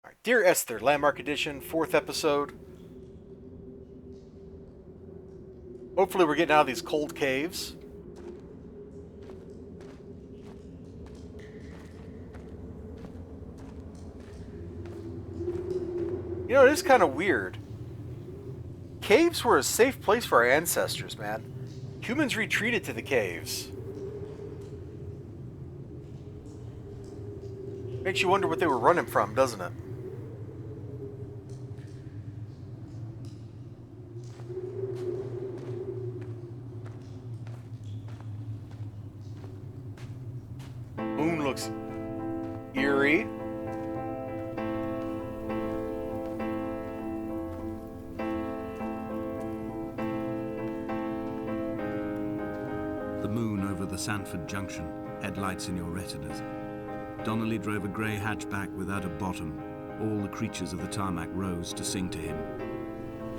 Alright, Dear Esther, Landmark Edition, 4th episode. Hopefully we're getting out of these cold caves. You know, it is kind of weird. Caves were a safe place for our ancestors, man. Humans retreated to the caves. Makes you wonder what they were running from, doesn't it? Moon looks eerie. The moon over the Sanford Junction, headlights in your retinas. Donnelly drove a grey hatchback without a bottom. All the creatures of the tarmac rose to sing to him.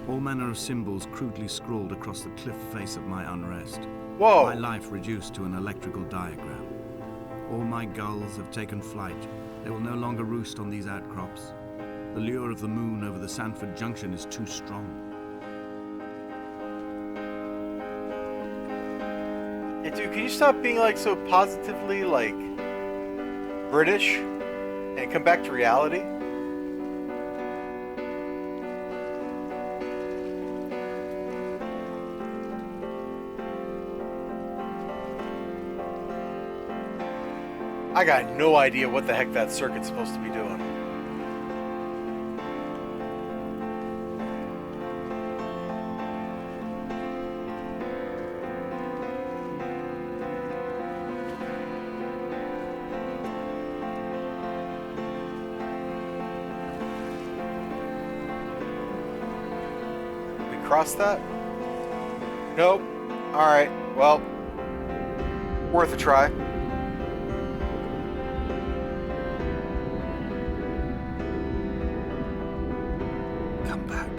All manner of symbols crudely scrawled across the cliff face of my unrest. Whoa! My life reduced to an electrical diagram. All my gulls have taken flight. They will no longer roost on these outcrops. The lure of the moon over the Sanford Junction is too strong. Hey, dude, can you stop being like so positively like British and come back to reality? I got no idea what the heck that circuit's supposed to be doing. We crossed that? Nope. Alright, well, worth a try. Come back.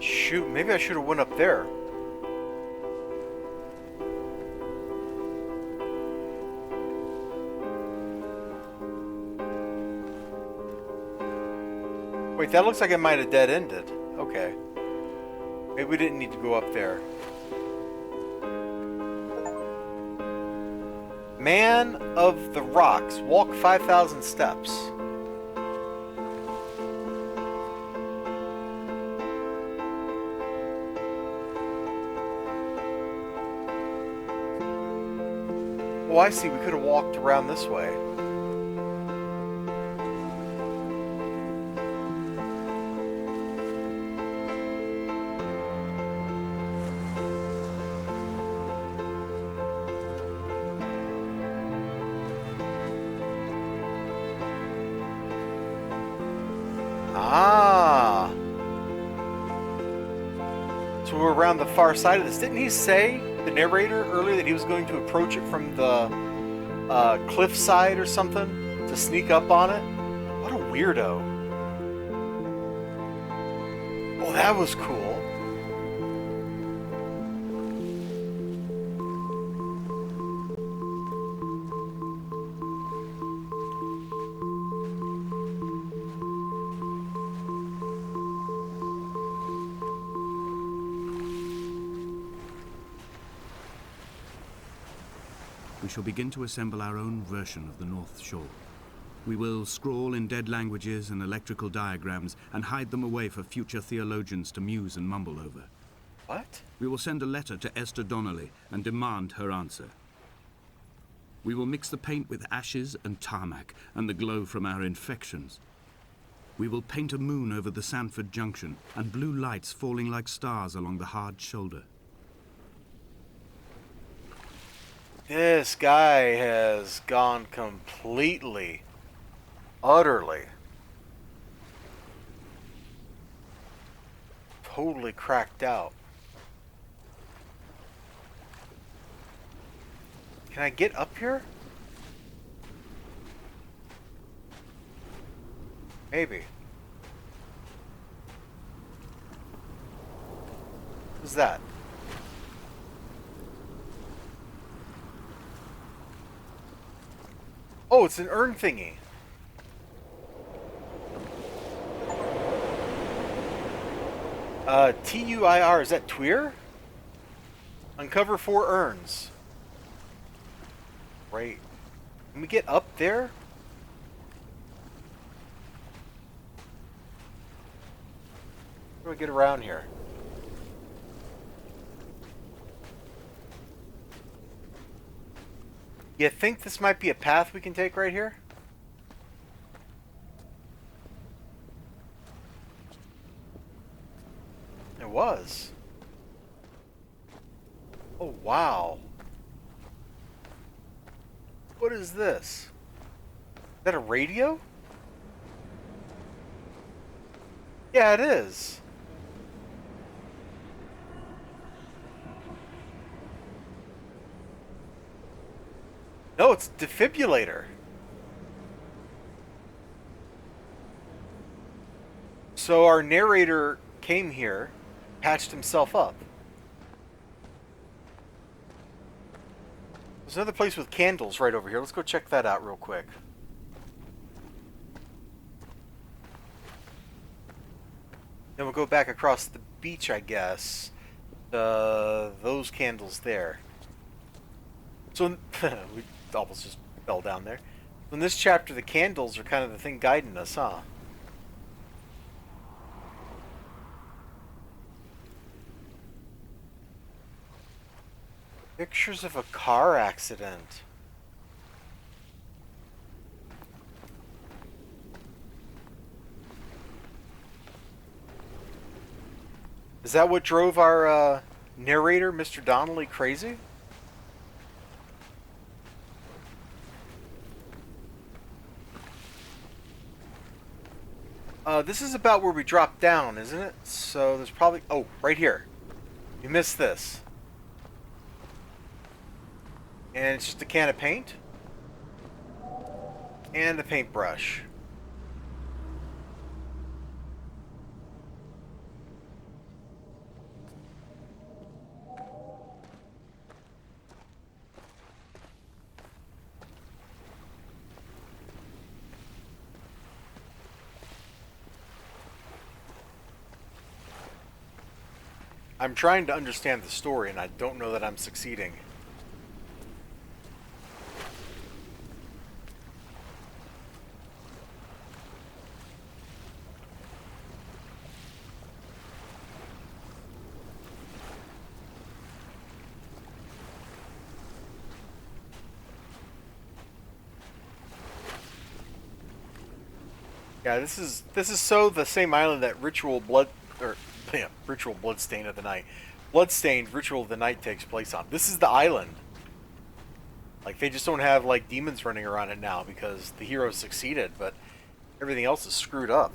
Shoot, maybe I should have went up there. Wait, that looks like it might have dead-ended. Okay. Maybe we didn't need to go up there. Man of the Rocks. Walk 5,000 steps. Oh, I see. We could have walked around this way. Ah. So we're around the far side of this. Didn't he say, the narrator, earlier that he was going to approach it from the cliff side or something to sneak up on it? What a weirdo. Oh, that was cool. We shall begin to assemble our own version of the North Shore. We will scrawl in dead languages and electrical diagrams and hide them away for future theologians to muse and mumble over. What? We will send a letter to Esther Donnelly and demand her answer. We will mix the paint with ashes and tarmac and the glow from our infections. We will paint a moon over the Sanford Junction and blue lights falling like stars along the hard shoulder. This guy has gone completely, utterly, totally cracked out. Can I get up here? Maybe. What's that? Oh, it's an urn thingy. Tuir, is that Tuir? Uncover 4 urns. Right. Can we get up there? How do I get around here? You think this might be a path we can take right here? It was. Oh, wow. What is this? Is that a radio? Yeah, it is. No, it's defibrillator. So our narrator came here, patched himself up. There's another place with candles right over here. Let's go check that out real quick. Then we'll go back across the beach, I guess. Those candles there. So, we almost just fell down there. In this chapter, the candles are kind of the thing guiding us, huh? Pictures of a car accident. Is that what drove our narrator, Mr. Donnelly, crazy? This is about where we dropped down, isn't it? So there's probably... Oh, right here. You missed this. And it's just a can of paint. And a paintbrush. I'm trying to understand the story, and I don't know that I'm succeeding. Yeah, this is so the same island that Ritual Bloodstain of the Night. Bloodstained Ritual of the Night takes place on. This is the island. Like, they just don't have, like, demons running around it now because the heroes succeeded, but everything else is screwed up.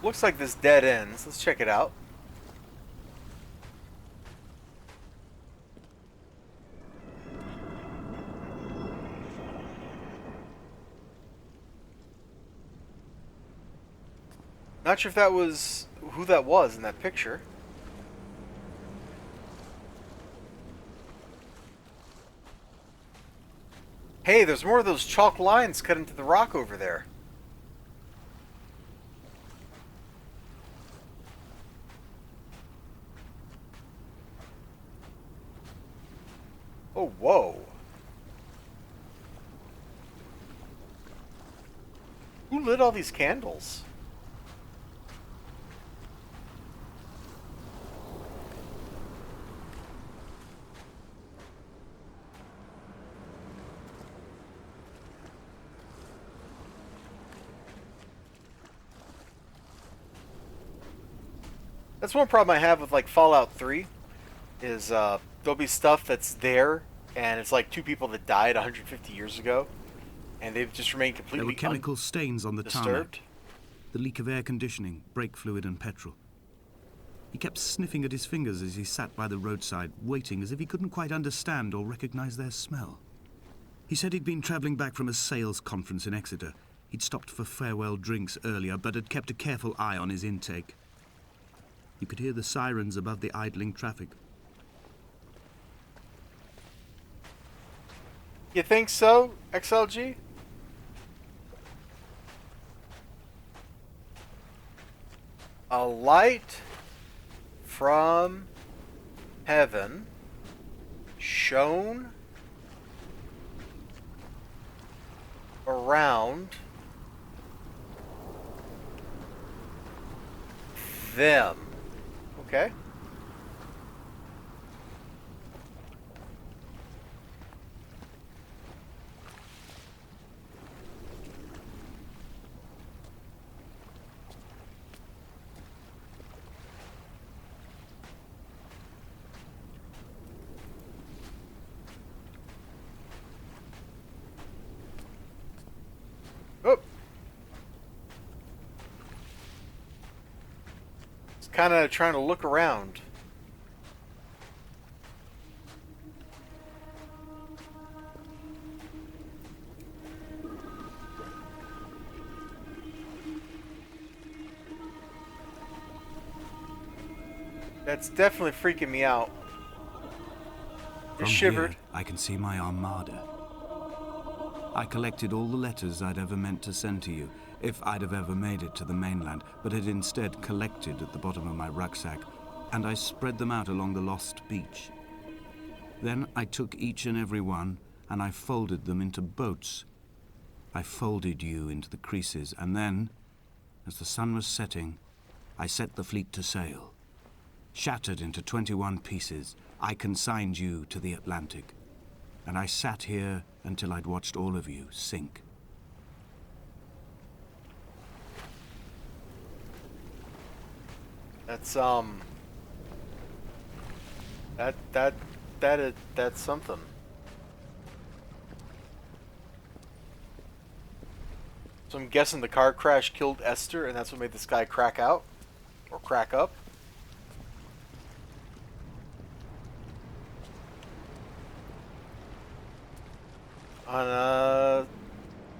Looks like this dead ends. Let's check it out. Not sure if that was who that was in that picture. Hey, there's more of those chalk lines cut into the rock over there. Oh, whoa. Who lit all these candles? That's one problem I have with like Fallout 3 is there'll be stuff that's there and it's like 2 people that died 150 years ago and they've just remained completely There were chemical stains on the tarmac. The leak of air conditioning, brake fluid and petrol. He kept sniffing at his fingers as he sat by the roadside, waiting as if he couldn't quite understand or recognize their smell. He said he'd been travelling back from a sales conference in Exeter. He'd stopped for farewell drinks earlier, but had kept a careful eye on his intake. You could hear the sirens above the idling traffic. You think so, XLG? A light from heaven shone around them. Okay. Oh. It's kind of trying to look around. That's definitely freaking me out. From Just shivered. here, I can see my armada. I collected all the letters I'd ever meant to send to you, if I'd have ever made it to the mainland, but had instead collected at the bottom of my rucksack, and I spread them out along the lost beach. Then I took each and every one, and I folded them into boats. I folded you into the creases, and then, as the sun was setting, I set the fleet to sail. Shattered into 21 pieces, I consigned you to the Atlantic, and I sat here until I'd watched all of you sink. That's that's something. So I'm guessing the car crash killed Esther, and that's what made this guy crack out or crack up.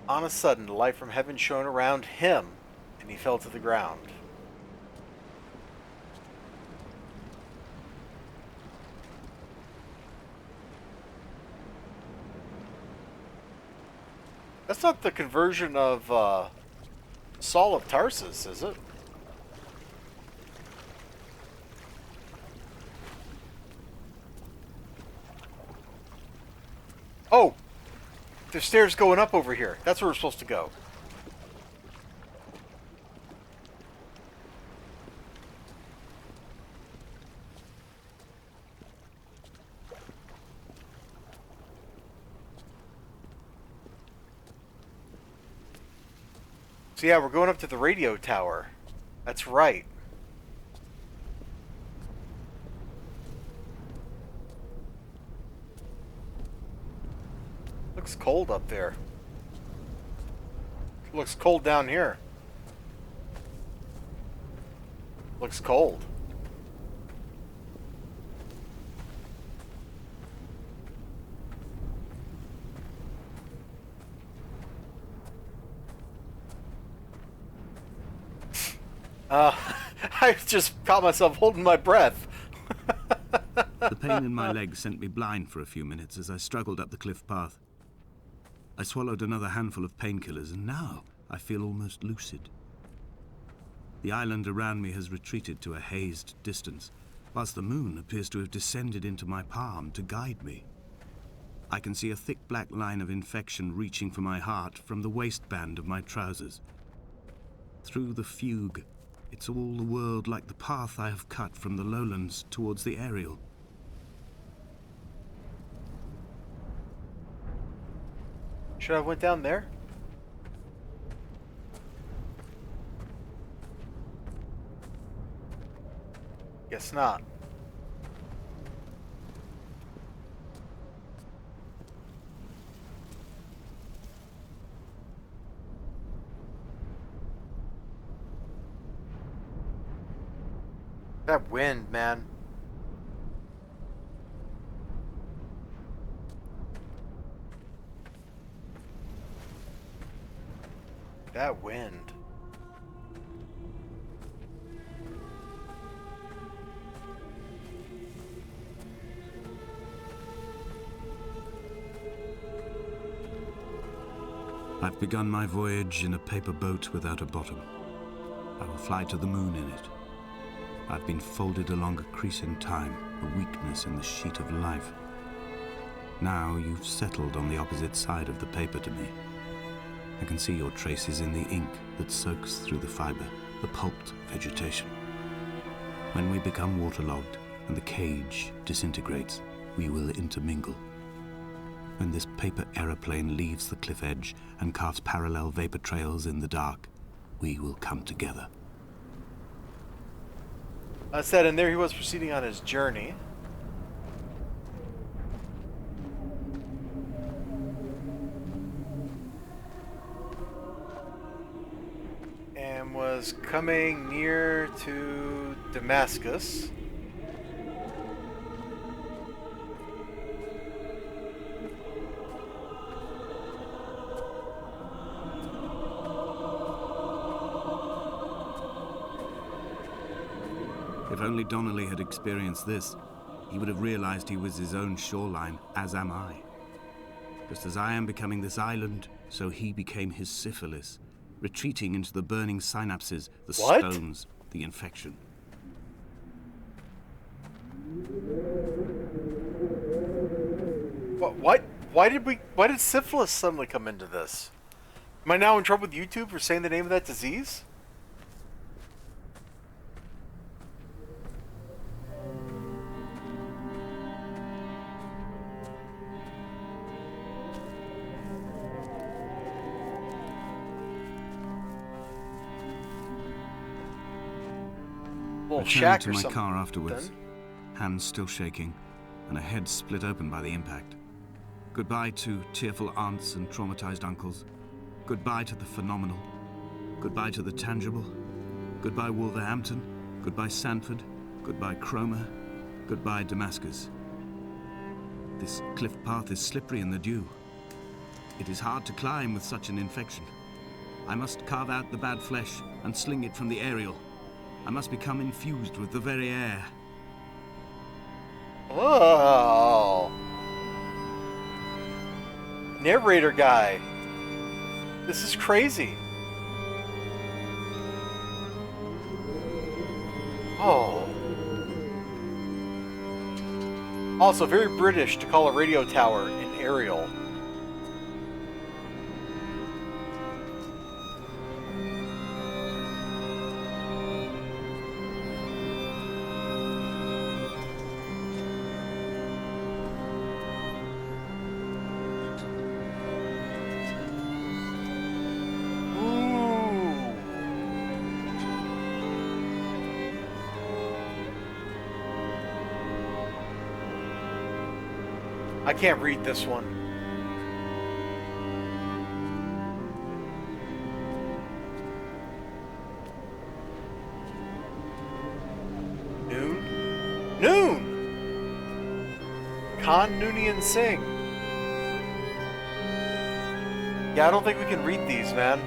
On a sudden, the light from heaven shone around him, and he fell to the ground. That's not the conversion of Saul of Tarsus, is it? Oh! There's stairs going up over here. That's where we're supposed to go. So yeah, we're going up to the radio tower. That's right. Looks cold up there. Looks cold down here. Looks cold. I just caught myself holding my breath. The pain in my leg sent me blind for a few minutes as I struggled up the cliff path. I swallowed another handful of painkillers, and now I feel almost lucid. The island around me has retreated to a hazed distance, whilst the moon appears to have descended into my palm to guide me. I can see a thick black line of infection reaching for my heart from the waistband of my trousers. Through the fugue, it's all the world like the path I have cut from the lowlands towards the aerial. Should I have went down there? Guess not. That wind, man. That wind. I've begun my voyage in a paper boat without a bottom. I will fly to the moon in it. I've been folded along a crease in time, a weakness in the sheet of life. Now you've settled on the opposite side of the paper to me. I can see your traces in the ink that soaks through the fiber, the pulped vegetation. When we become waterlogged and the cage disintegrates, we will intermingle. When this paper aeroplane leaves the cliff edge and carves parallel vapor trails in the dark, we will come together. I said, and there he was proceeding on his journey. And was coming near to Damascus. If only Donnelly had experienced this, he would have realized he was his own shoreline, as am I. Just as I am becoming this island, so he became his syphilis, retreating into the burning synapses, the stones, the infection. What? Why did syphilis suddenly come into this? Am I now in trouble with YouTube for saying the name of that disease? I returned to my car afterwards, hands still shaking, and a head split open by the impact. Goodbye to tearful aunts and traumatized uncles. Goodbye to the phenomenal. Goodbye to the tangible. Goodbye Wolverhampton. Goodbye Sanford. Goodbye Cromer. Goodbye Damascus. This cliff path is slippery in the dew. It is hard to climb with such an infection. I must carve out the bad flesh and sling it from the aerial. I must become infused with the very air. Oh. Narrator guy. This is crazy. Oh. Also, very British to call a radio tower an aerial. I can't read this one. Noon? Noon! Khan Noonian Singh. Yeah, I don't think we can read these, man.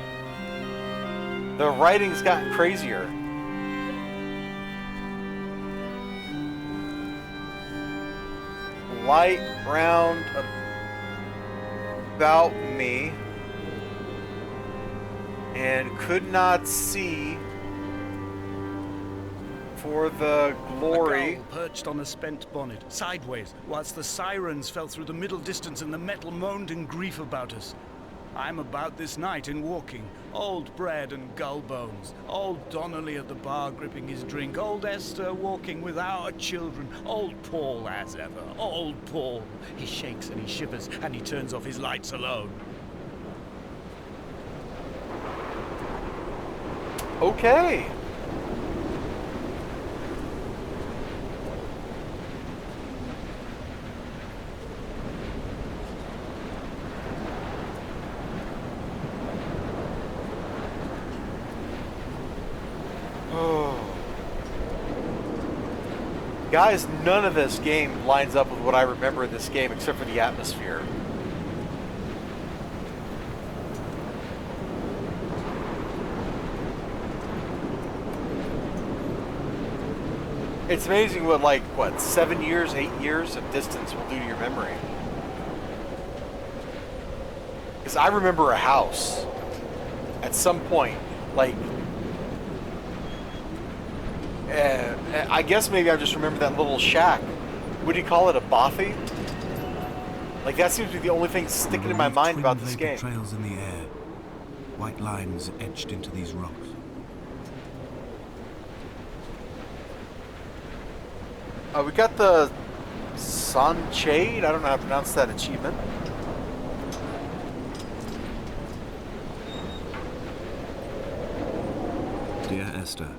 The writing's gotten crazier. Light round about me and could not see for the glory. A gull perched on a spent bonnet, sideways, whilst the sirens fell through the middle distance and the metal moaned in grief about us. I'm about this night in walking, old bread and gull bones, old Donnelly at the bar gripping his drink, old Esther walking with our children, old Paul as ever, old Paul. He shakes and he shivers and he turns off his lights alone. Okay. Guys, none of this game lines up with what I remember in this game except for the atmosphere. It's amazing what 7 years, 8 years of distance will do to your memory. Because I remember a house at some point, like, I guess maybe I just remember that little shack. What do you call it, a bothy? Like, that seems to be the only thing sticking in my mind about this game. Trails in the air, white lines etched into these rocks. We got the Sunshade. I don't know how to pronounce that achievement. Dear Esther,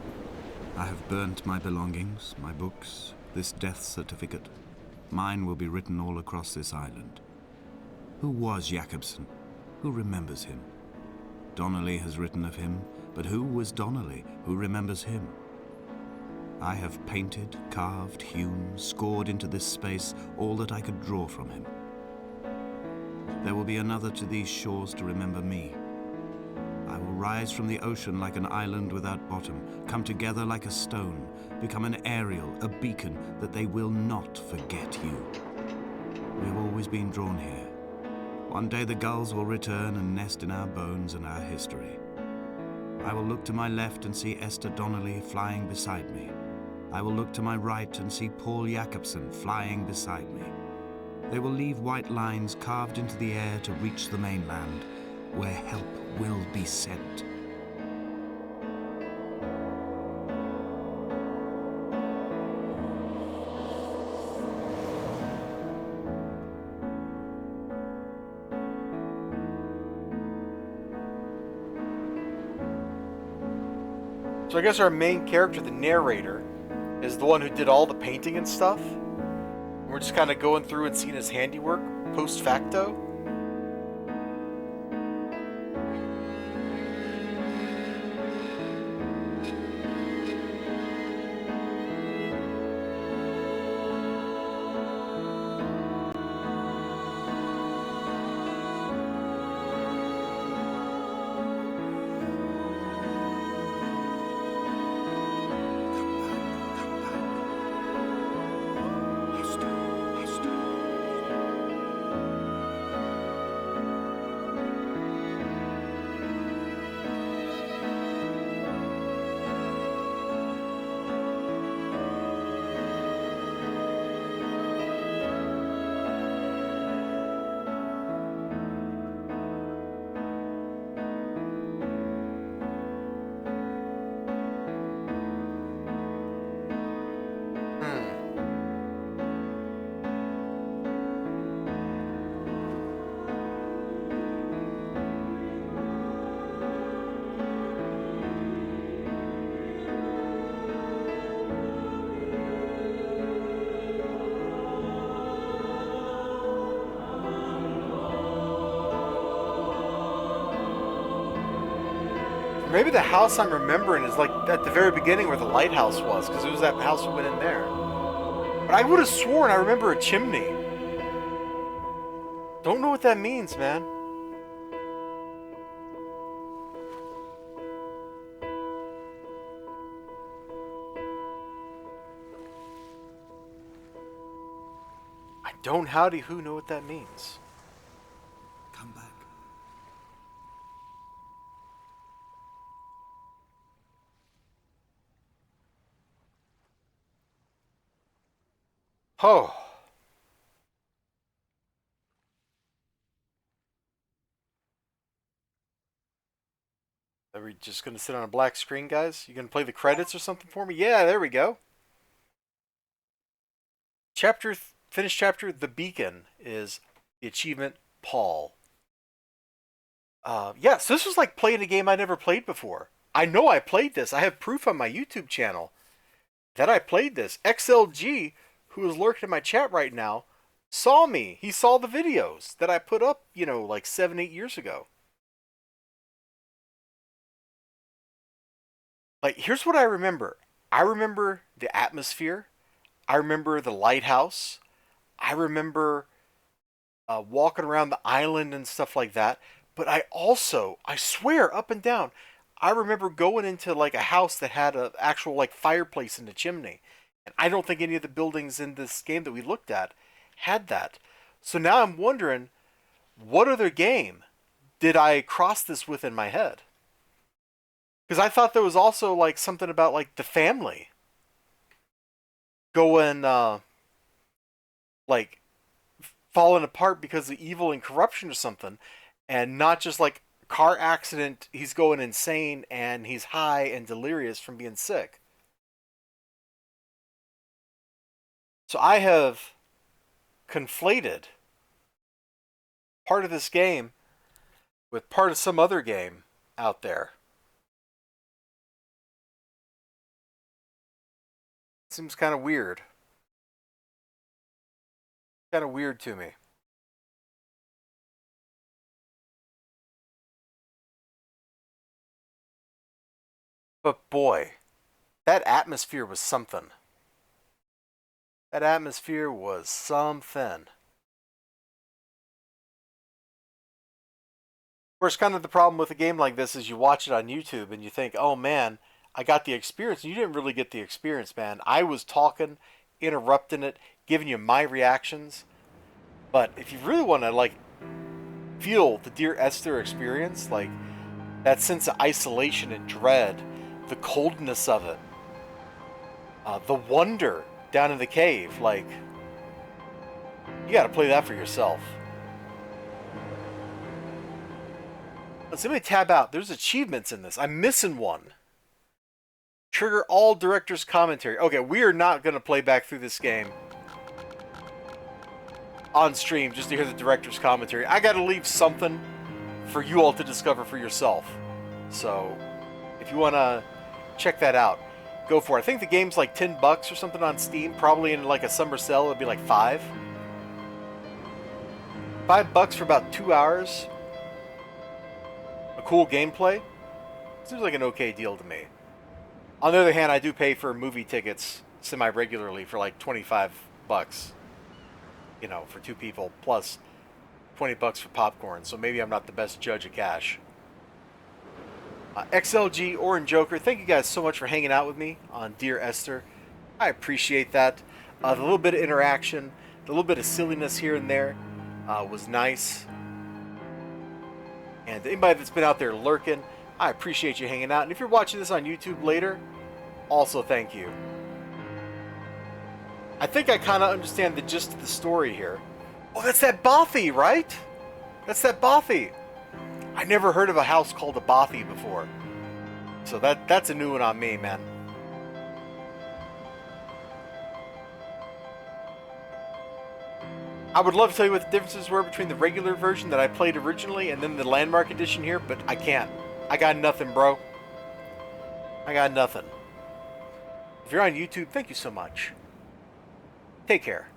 I have burnt my belongings, my books, this death certificate. Mine will be written all across this island. Who was Jakobsen? Who remembers him? Donnelly has written of him, but who was Donnelly? Who remembers him? I have painted, carved, hewn, scored into this space all that I could draw from him. There will be another to these shores to remember me. I will rise from the ocean like an island without bottom, come together like a stone, become an aerial, a beacon, that they will not forget you. We have always been drawn here. One day the gulls will return and nest in our bones and our history. I will look to my left and see Esther Donnelly flying beside me. I will look to my right and see Paul Jakobsen flying beside me. They will leave white lines carved into the air to reach the mainland, where help will be sent. So I guess our main character, the narrator, is the one who did all the painting and stuff. We're just kind of going through and seeing his handiwork post facto. Maybe the house I'm remembering is like at the very beginning where the lighthouse was, because it was that house we went in there. But I would have sworn I remember a chimney. Don't know what that means, man. I don't howdy who know what that means. Come back. Oh. Are we just going to sit on a black screen, guys? You going to play the credits or something for me? Yeah, there we go. Finished chapter, The Beacon, is the achievement Paul. Yeah, so this was like playing a game I never played before. I know I played this. I have proof on my YouTube channel that I played this. XLG, who is lurking in my chat right now, saw me. He saw the videos that I put up, like 7-8 years ago. Like, here's what I remember. I remember the atmosphere. I remember the lighthouse. I remember walking around the island and stuff like that. But I swear, up and down, I remember going into like a house that had an actual like fireplace in the chimney. And I don't think any of the buildings in this game that we looked at had that. So now I'm wondering, what other game did I cross this with in my head? Because I thought there was also like something about like the family going like falling apart because of evil and corruption or something, and not just like car accident, he's going insane and he's high and delirious from being sick. So I have conflated part of this game with part of some other game out there. Seems kind of weird. Kind of weird to me. But boy, that atmosphere was something. That atmosphere was something. Of course, kind of the problem with a game like this is you watch it on YouTube and you think, oh man, I got the experience. You didn't really get the experience, man. I was talking, interrupting it, giving you my reactions. But if you really want to like feel the Dear Esther experience, like that sense of isolation and dread, the coldness of it, the wonder down in the cave, like, you got to play that for yourself. Let's let me tab out. There's achievements in this. I'm missing one. Trigger all director's commentary. Okay, we are not going to play back through this game on stream just to hear the director's commentary. I got to leave something for you all to discover for yourself. So, if you want to check that out, go for it. I think the game's like $10 or something on Steam. Probably in like a summer sale, it'd be like $5. $5 for about 2 hours. A cool gameplay. Seems like an okay deal to me. On the other hand, I do pay for movie tickets semi-regularly for like $25. You know, for 2 people, plus $20 for popcorn. So maybe I'm not the best judge of cash. XLG, Orange Joker, thank you guys so much for hanging out with me on Dear Esther. I appreciate that. The little bit of interaction, the little bit of silliness here and there was nice. And anybody that's been out there lurking, I appreciate you hanging out. And if you're watching this on YouTube later, also thank you. I think I kind of understand the gist of the story here. Oh, that's that Bothy, right? That's that Bothy. I never heard of a house called a Bothy before. So that's a new one on me, man. I would love to tell you what the differences were between the regular version that I played originally and then the Landmark Edition here, but I can't. I got nothing, bro. I got nothing. If you're on YouTube, thank you so much. Take care.